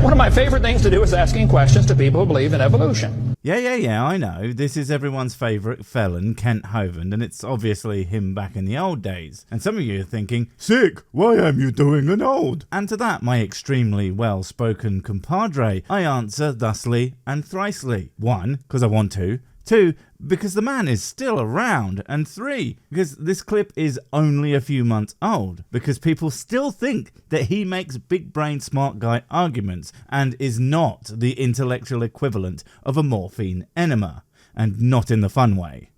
One of my favorite things to do is asking questions to people who believe in evolution. Yeah, I know. This is everyone's favourite felon, Kent Hovind, and it's obviously him back in the old days. And some of you are thinking, sick, why am you doing an old? And to that, my extremely well-spoken compadre, I answer thusly and thrisely. 1, because I want to. 2, because the man is still around, and 3, because this clip is only a few months old, because people still think that he makes big brain smart guy arguments and is not the intellectual equivalent of a morphine enema, and not in the fun way.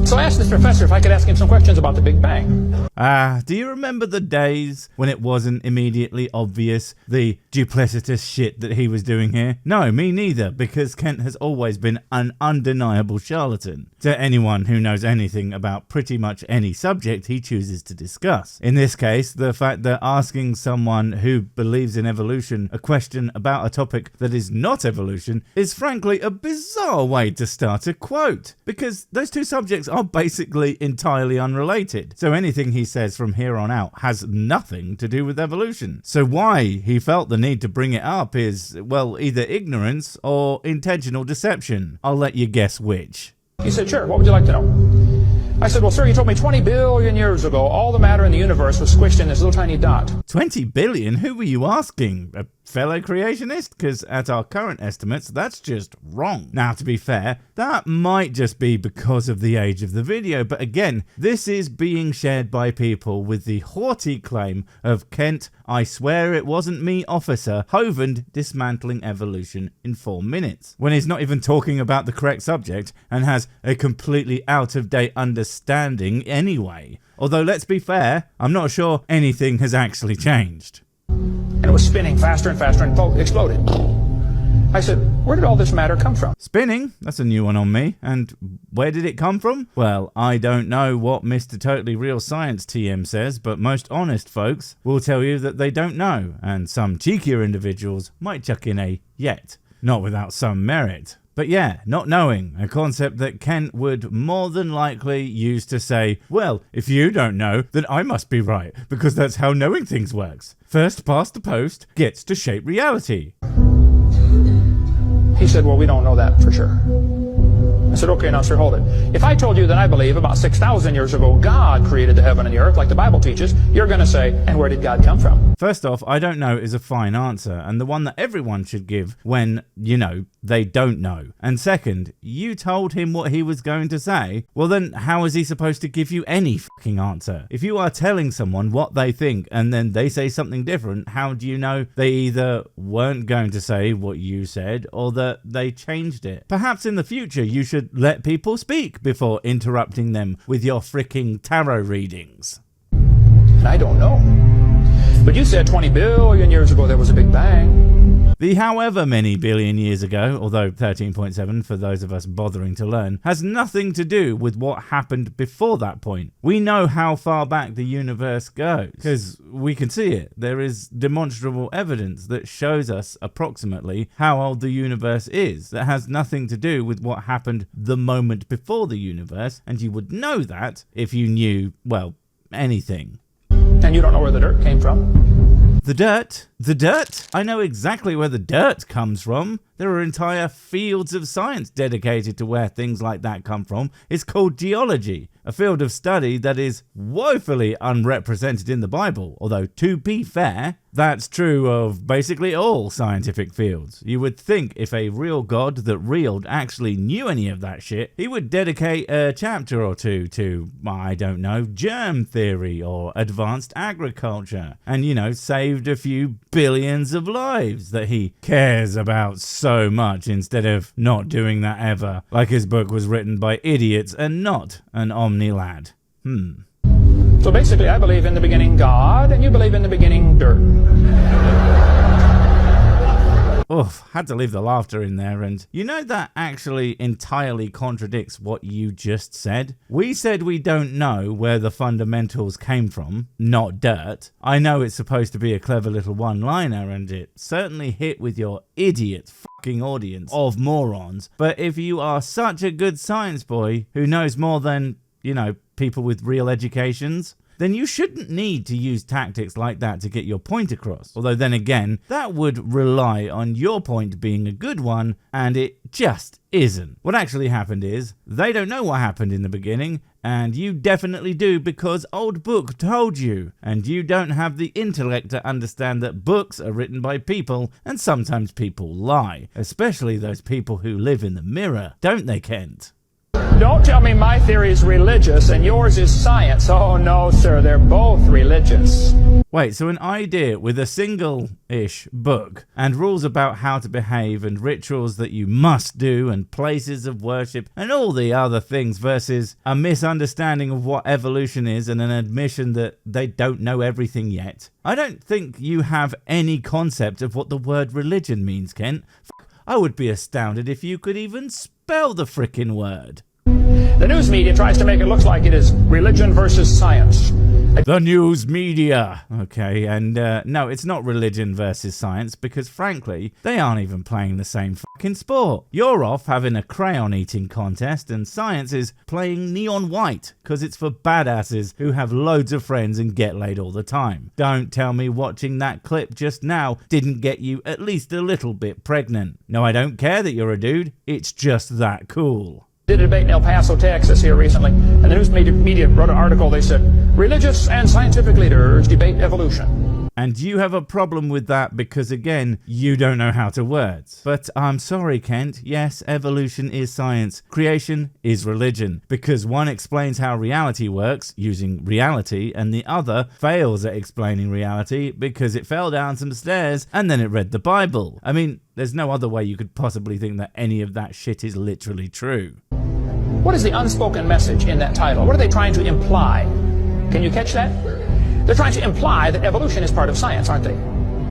So I asked this professor if I could ask him some questions about the Big Bang. Do you remember the days when it wasn't immediately obvious the duplicitous shit that he was doing here? No, me neither, because Kent has always been an undeniable charlatan to anyone who knows anything about pretty much any subject he chooses to discuss. In this case, the fact that asking someone who believes in evolution a question about a topic that is not evolution is frankly a bizarre way to start a quote, because those two subjects are basically entirely unrelated. So anything he says from here on out has nothing to do with evolution. So why he felt the need to bring it up is, well, either ignorance or intentional deception. I'll let you guess which. He said, sure, what would you like to know? I said, well, sir, you told me 20 billion years ago all the matter in the universe was squished in this little tiny dot. 20 billion? Who were you asking? A fellow creationist? Because at our current estimates, that's just wrong. Now, to be fair, that might just be because of the age of the video, but again, this is being shared by people with the haughty claim of Kent, I swear it wasn't me, officer, Hovind dismantling evolution in 4 minutes, when he's not even talking about the correct subject and has a completely out-of-date understanding anyway. Although, let's be fair, I'm not sure anything has actually changed. And it was spinning faster and faster and exploded. I said, where did all this matter come from? Spinning? That's a new one on me. And where did it come from? Well, I don't know what Mr. Totally Real Science TM says, but most honest folks will tell you that they don't know, and some cheekier individuals might chuck in a yet, not without some merit. But yeah, not knowing, a concept that Kent would more than likely use to say, well, if you don't know, then I must be right, because that's how knowing things works. First past the post gets to shape reality. He said, well, we don't know that for sure. I said, okay, now, sir, hold it. If I told you that I believe about 6,000 years ago God created the heaven and the earth, like the Bible teaches, you're going to say, and where did God come from? First off, I don't know is a fine answer, and the one that everyone should give when, you know, they don't know. And second, you told him what he was going to say, well then how is he supposed to give you any fucking answer? If you are telling someone what they think and then they say something different, how do you know they either weren't going to say what you said or that they changed it? Perhaps in the future you should let people speak before interrupting them with your freaking tarot readings. I don't know. But you said 20 billion years ago there was a Big Bang. The however many billion years ago, although 13.7 for those of us bothering to learn, has nothing to do with what happened before that point. We know how far back the universe goes, because we can see it. There is demonstrable evidence that shows us approximately how old the universe is. That has nothing to do with what happened the moment before the universe, and you would know that if you knew, well, anything. And you don't know where the dirt came from? The dirt? The dirt? I know exactly where the dirt comes from. There are entire fields of science dedicated to where things like that come from. It's called geology, a field of study that is woefully unrepresented in the Bible. Although, to be fair, that's true of basically all scientific fields. You would think if a real god that reeled actually knew any of that shit, he would dedicate a chapter or two to, I don't know, germ theory or advanced agriculture, and, you know, saved a few billions of lives that he cares about so much instead of not doing that ever, like his book was written by idiots and not an omni-lad. So basically I believe in the beginning God, and you believe in the beginning dirt. Oof, had to leave the laughter in there, and you know that actually entirely contradicts what you just said. We said we don't know where the fundamentals came from, not dirt. I know it's supposed to be a clever little one-liner, and it certainly hit with your idiot fucking audience of morons, but if you are such a good science boy who knows more than, you know, people with real educations, then you shouldn't need to use tactics like that to get your point across. Although then again, that would rely on your point being a good one, and it just isn't. What actually happened is, they don't know what happened in the beginning, and you definitely do because old book told you, and you don't have the intellect to understand that books are written by people, and sometimes people lie, especially those people who live in the mirror, don't they, Kent? Don't tell me my theory is religious and yours is science. Oh no, sir, they're both religious. Wait, so an idea with a single-ish book and rules about how to behave and rituals that you must do and places of worship and all the other things versus a misunderstanding of what evolution is and an admission that they don't know everything yet. I don't think you have any concept of what the word religion means, Kent. I would be astounded if you could even spell the frickin' word. The news media tries to make it look like it is religion versus science. The news media. Okay, and no, it's not religion versus science because frankly, they aren't even playing the same fucking sport. You're off having a crayon eating contest and science is playing neon white because it's for badasses who have loads of friends and get laid all the time. Don't tell me watching that clip just now didn't get you at least a little bit pregnant. No, I don't care that you're a dude. It's just that cool. Did a debate in El Paso, Texas here recently, and the news media wrote an article. They said, religious and scientific leaders debate evolution. And you have a problem with that because, again, you don't know how to words. But I'm sorry, Kent. Yes, evolution is science. Creation is religion. Because one explains how reality works using reality, and the other fails at explaining reality because it fell down some stairs and then it read the Bible. I mean, there's no other way you could possibly think that any of that shit is literally true. What is the unspoken message in that title? What are they trying to imply? Can you catch that? They're trying to imply that evolution is part of science, aren't they?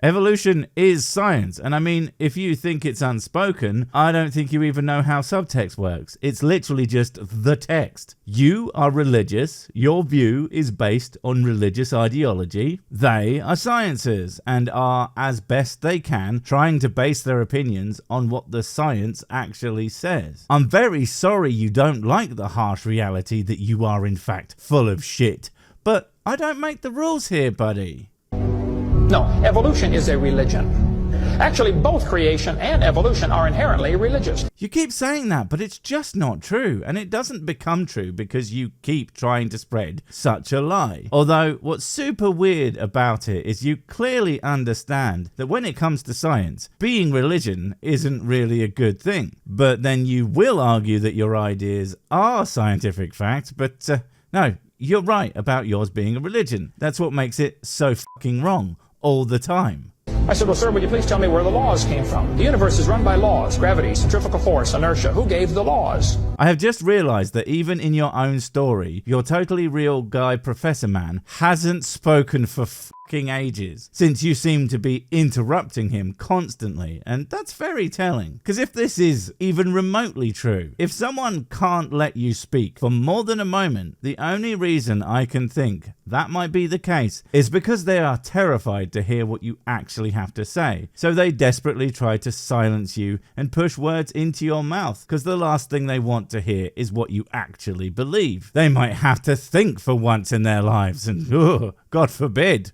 Evolution is science, and I mean, if you think it's unspoken, I don't think you even know how subtext works. It's literally just the text. You are religious, your view is based on religious ideology, they are sciences, and are, as best they can, trying to base their opinions on what the science actually says. I'm very sorry you don't like the harsh reality that you are in fact full of shit, but I don't make the rules here, buddy. No, evolution is a religion. Actually, both creation and evolution are inherently religious. You keep saying that, but it's just not true, and it doesn't become true because you keep trying to spread such a lie. Although, what's super weird about it is you clearly understand that when it comes to science, being religion isn't really a good thing. But then you will argue that your ideas are scientific facts, but no, you're right about yours being a religion. That's what makes it so fucking wrong. All the time. I said, well, sir, would you please tell me where the laws came from? The universe is run by laws, gravity, centrifugal force, inertia. Who gave the laws? I have just realized that even in your own story, your totally real guy Professor Man hasn't spoken for fucking ages, since you seem to be interrupting him constantly, and that's very telling. Because if this is even remotely true, if someone can't let you speak for more than a moment, the only reason I can think that might be the case is because they are terrified to hear what you actually have to say. So they desperately try to silence you and push words into your mouth, because the last thing they want to hear is what you actually believe. They might have to think for once in their lives, and God forbid.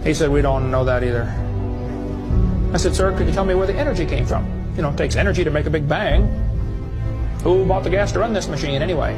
He said, we don't know that either. I said, sir, could you tell me where the energy came from? You know, it takes energy to make a big bang. Who bought the gas to run this machine anyway?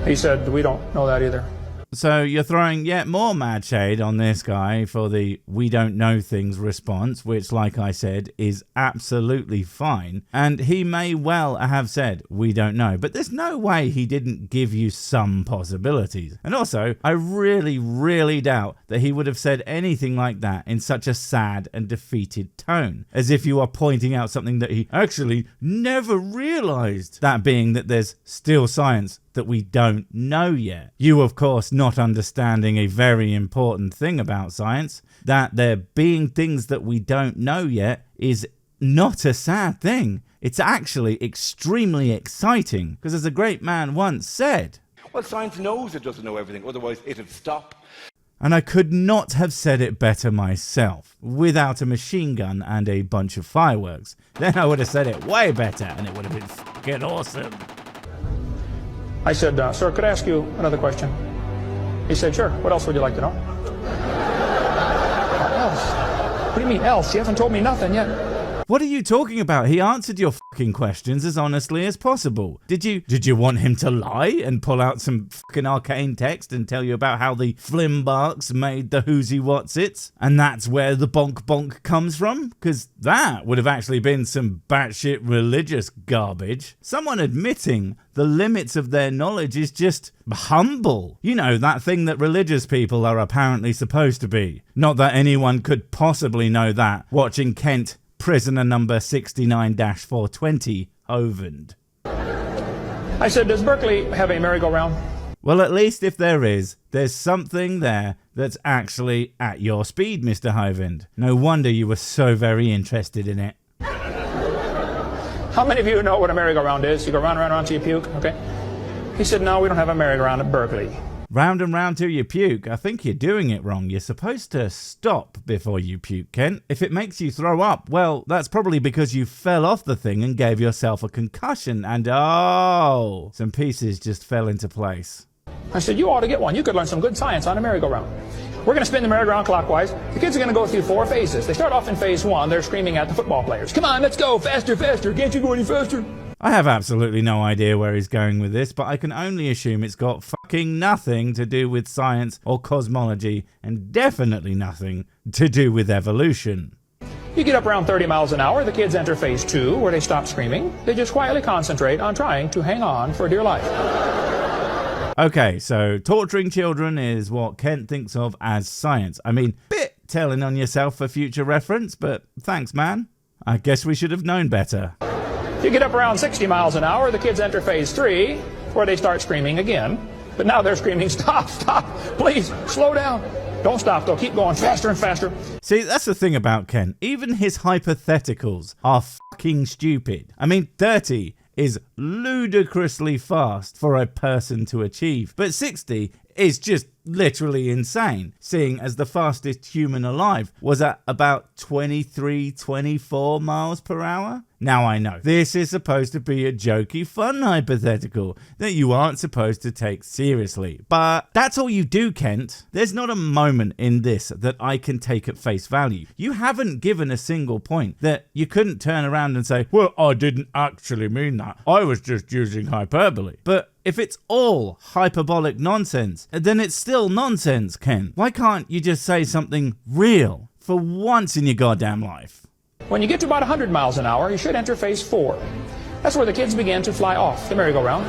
He said, we don't know that either. So you're throwing yet more mad shade on this guy for the we don't know things response, which, like I said, is absolutely fine. And he may well have said, we don't know, but there's no way he didn't give you some possibilities. And also, I really, really doubt that he would have said anything like that in such a sad and defeated tone, as if you are pointing out something that he actually never realized. That being that there's still science that we don't know yet. You, of course, not understanding a very important thing about science, that there being things that we don't know yet is not a sad thing. It's actually extremely exciting, because as a great man once said, well, science knows it doesn't know everything, otherwise it'd stop. And I could not have said it better myself, without a machine gun and a bunch of fireworks. Then I would have said it way better, and it would have been fucking awesome. I said, sir, could I ask you another question? He said, sure. What else would you like to know? What else? What do you mean else? You haven't told me nothing yet. What are you talking about? He answered your fucking questions as honestly as possible. Did you want him to lie and pull out some fucking arcane text and tell you about how the Flimbarks made the Whoozy Whatsits? And that's where the bonk bonk comes from? Because that would have actually been some batshit religious garbage. Someone admitting the limits of their knowledge is just humble. You know, that thing that religious people are apparently supposed to be. Not that anyone could possibly know that watching Kent Prisoner number 69-420, Hovind. I said, does Berkeley have a merry-go-round? Well, at least if there is, there's something there that's actually at your speed, Mr. Hovind. No wonder you were so very interested in it. How many of you know what a merry-go-round is? You go round and round till you puke, okay? He said, no, we don't have a merry-go-round at Berkeley. Round and round till you puke. I think you're doing it wrong. You're supposed to stop before you puke, Kent. If it makes you throw up, well, that's probably because you fell off the thing and gave yourself a concussion and oh, some pieces just fell into place. I said, you ought to get one. You could learn some good science on a merry-go-round. We're going to spin the merry-go-round clockwise. The kids are going to go through 4 phases. They start off in phase 1. They're screaming at the football players. Come on, let's go. Faster, faster. Can't you go any faster? I have absolutely no idea where he's going with this, but I can only assume it's got fucking nothing to do with science or cosmology, and definitely nothing to do with evolution. You get up around 30 miles an hour. The kids enter phase 2, where they stop screaming. They just quietly concentrate on trying to hang on for dear life. Okay, so torturing children is what Kent thinks of as science. I mean, bit telling on yourself for future reference, but thanks, man. I guess we should have known better. You get up around 60 miles an hour, the kids enter phase 3, where they start screaming again. But now they're screaming, stop, stop, please, slow down. Don't stop, though. Keep going faster and faster. See, that's the thing about Ken. Even his hypotheticals are fucking stupid. I mean, 30 is ludicrously fast for a person to achieve, but 60 is just literally insane, seeing as the fastest human alive was at about 23-24 miles per hour. Now I know, this is supposed to be a jokey fun hypothetical that you aren't supposed to take seriously, but that's all you do, Kent. There's not a moment in this that I can take at face value. You haven't given a single point that you couldn't turn around and say, well, I didn't actually mean that. I was just using hyperbole. But if it's all hyperbolic nonsense, then it's still nonsense, Ken. Why can't you just say something real for once in your goddamn life? When you get to about 100 miles an hour, you should enter phase 4. That's where the kids begin to fly off the merry-go-round.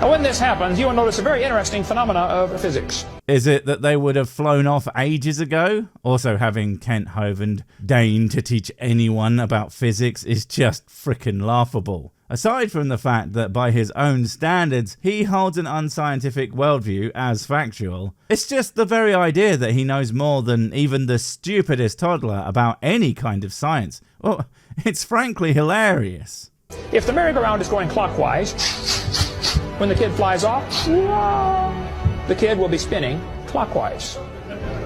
Now, when this happens, you will notice a very interesting phenomena of physics. Is it that they would have flown off ages ago? Also, having Kent Hovind deign to teach anyone about physics is just frickin' laughable. Aside from the fact that by his own standards, he holds an unscientific worldview as factual, it's just the very idea that he knows more than even the stupidest toddler about any kind of science. Well, it's frankly hilarious. If the merry-go-round is going clockwise, when the kid flies off, the kid will be spinning clockwise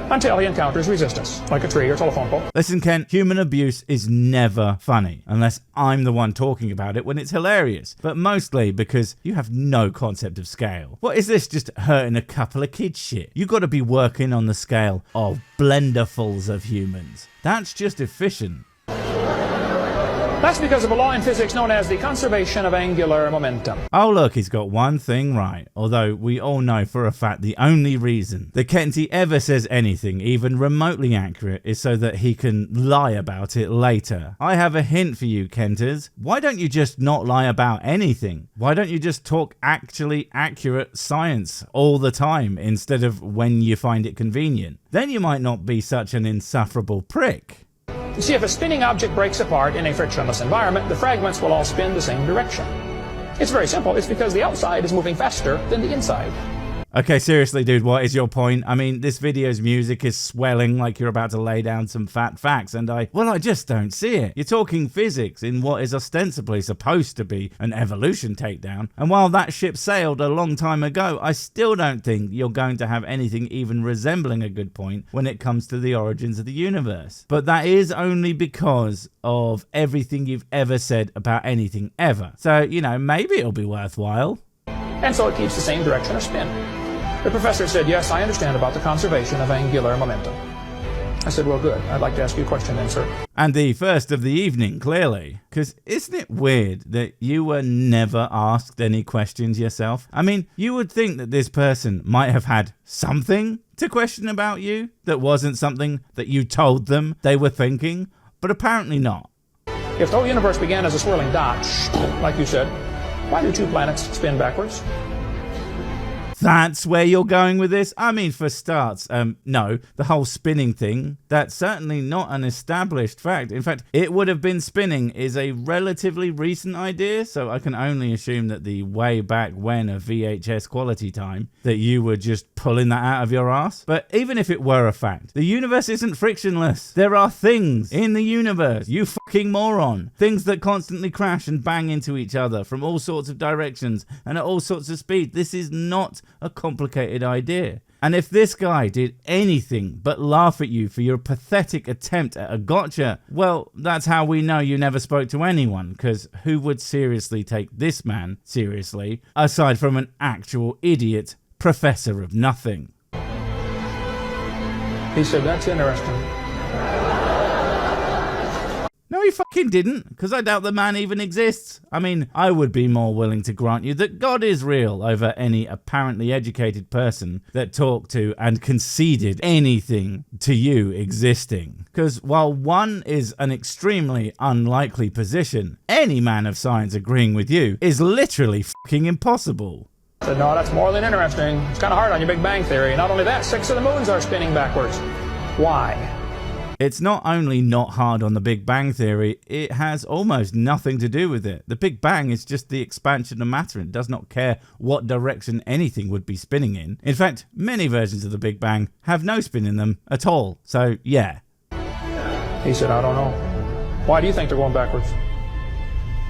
until he encounters resistance, like a tree or telephone pole. Listen, Kent, human abuse is never funny, unless I'm the one talking about it when it's hilarious, but mostly because you have no concept of scale. What is this, just hurting a couple of kids shit? You gotta be working on the scale of blenderfuls of humans. That's just efficient. That's because of a law in physics known as the conservation of angular momentum. Oh look, he's got one thing right, although we all know for a fact the only reason that Kenty ever says anything even remotely accurate is so that he can lie about it later. I have a hint for you, Kenters. Why don't you just not lie about anything? Why don't you just talk actually accurate science all the time instead of when you find it convenient? Then you might not be such an insufferable prick. You see, if a spinning object breaks apart in a frictionless environment, the fragments will all spin the same direction. It's very simple. It's because the outside is moving faster than the inside. Okay, seriously, dude, what is your point? I mean, this video's music is swelling like you're about to lay down some fat facts, and I just don't see it. You're talking physics in what is ostensibly supposed to be an evolution takedown, and while that ship sailed a long time ago, I still don't think you're going to have anything even resembling a good point when it comes to the origins of the universe. But that is only because of everything you've ever said about anything ever. So, you know, maybe it'll be worthwhile. and so it keeps the same direction of spin. The professor said, yes, I understand about the conservation of angular momentum. I said, well, good. I'd like to ask you a question then, sir. And the first of the evening, clearly. Because isn't it weird that you were never asked any questions yourself? I mean, you would think that this person might have had something to question about you that wasn't something that you told them they were thinking, but apparently not. If the whole universe began as a swirling dot, like you said, why do 2 planets spin backwards? That's where you're going with this? I mean, for starts, no, the whole spinning thing, that's certainly not an established fact. In fact, it would have been spinning is a relatively recent idea, so I can only assume that the way back when of VHS quality time, that you were just pulling that out of your ass. But even if it were a fact, the universe isn't frictionless. There are things in the universe, you fucking moron. Things that constantly crash and bang into each other from all sorts of directions and at all sorts of speed. This is not a complicated idea. And if this guy did anything but laugh at you for your pathetic attempt at a gotcha, well, that's how we know you never spoke to anyone, because who would seriously take this man seriously, aside from an actual idiot professor of nothing? He said, that's interesting. No, he fucking didn't, because I doubt the man even exists. I mean, I would be more willing to grant you that God is real over any apparently educated person that talked to and conceded anything to you existing. Because while one is an extremely unlikely position, any man of science agreeing with you is literally fucking impossible. I said, no, that's more than interesting. It's kind of hard on your Big Bang Theory. Not only that, 6 of the moons are spinning backwards. Why? It's not only not hard on the Big Bang Theory, it has almost nothing to do with it. The Big Bang is just the expansion of matter. It does not care what direction anything would be spinning in. In fact, many versions of the Big Bang have no spin in them at all. So, yeah. He said, I don't know. Why do you think they're going backwards?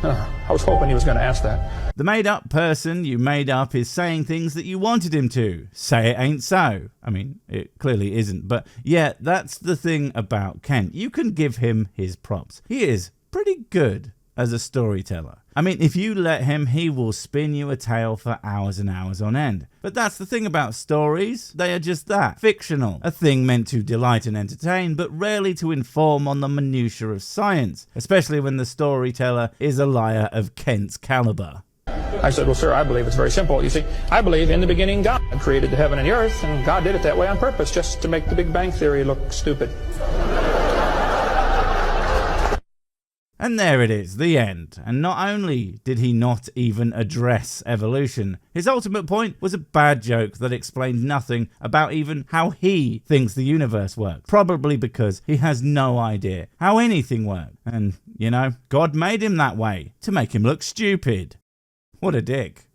I was hoping he was going to ask that. The made-up person you made up is saying things that you wanted him to. Say it ain't so. I mean, it clearly isn't. But yeah, that's the thing about Kent. You can give him his props. He is pretty good as a storyteller. I mean, if you let him, he will spin you a tale for hours and hours on end. But that's the thing about stories. They are just that. Fictional. A thing meant to delight and entertain, but rarely to inform on the minutiae of science. Especially when the storyteller is a liar of Kent's caliber. I said, well, sir, I believe it's very simple. You see, I believe in the beginning God created the heaven and the earth, and God did it that way on purpose, just to make the Big Bang Theory look stupid. And there it is, the end. And not only did he not even address evolution, his ultimate point was a bad joke that explained nothing about even how he thinks the universe works. Probably because he has no idea how anything works. And, you know, God made him that way, to make him look stupid. What a dick.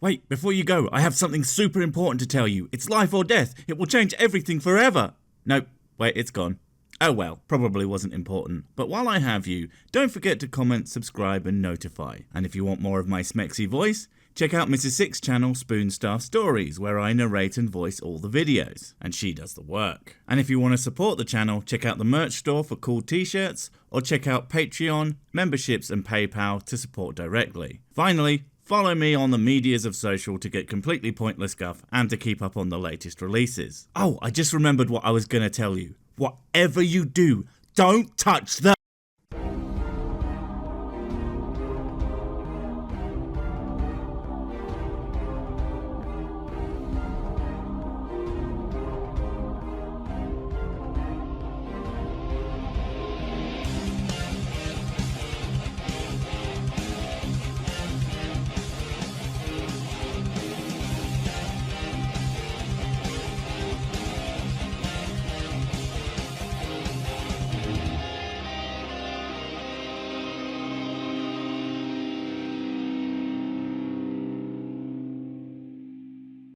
Wait, before you go, I have something super important to tell you. It's life or death. It will change everything forever. Nope, wait, it's gone. Oh well, probably wasn't important. But while I have you, don't forget to comment, subscribe and notify. And if you want more of my smexy voice, check out Mrs. Six's channel Spoonstaff Stories, where I narrate and voice all the videos, and she does the work. And if you want to support the channel, check out the merch store for cool t-shirts, or check out Patreon, memberships and PayPal to support directly. Finally, follow me on the medias of social to get completely pointless guff and to keep up on the latest releases. Oh, I just remembered what I was going to tell you. Whatever you do, don't touch the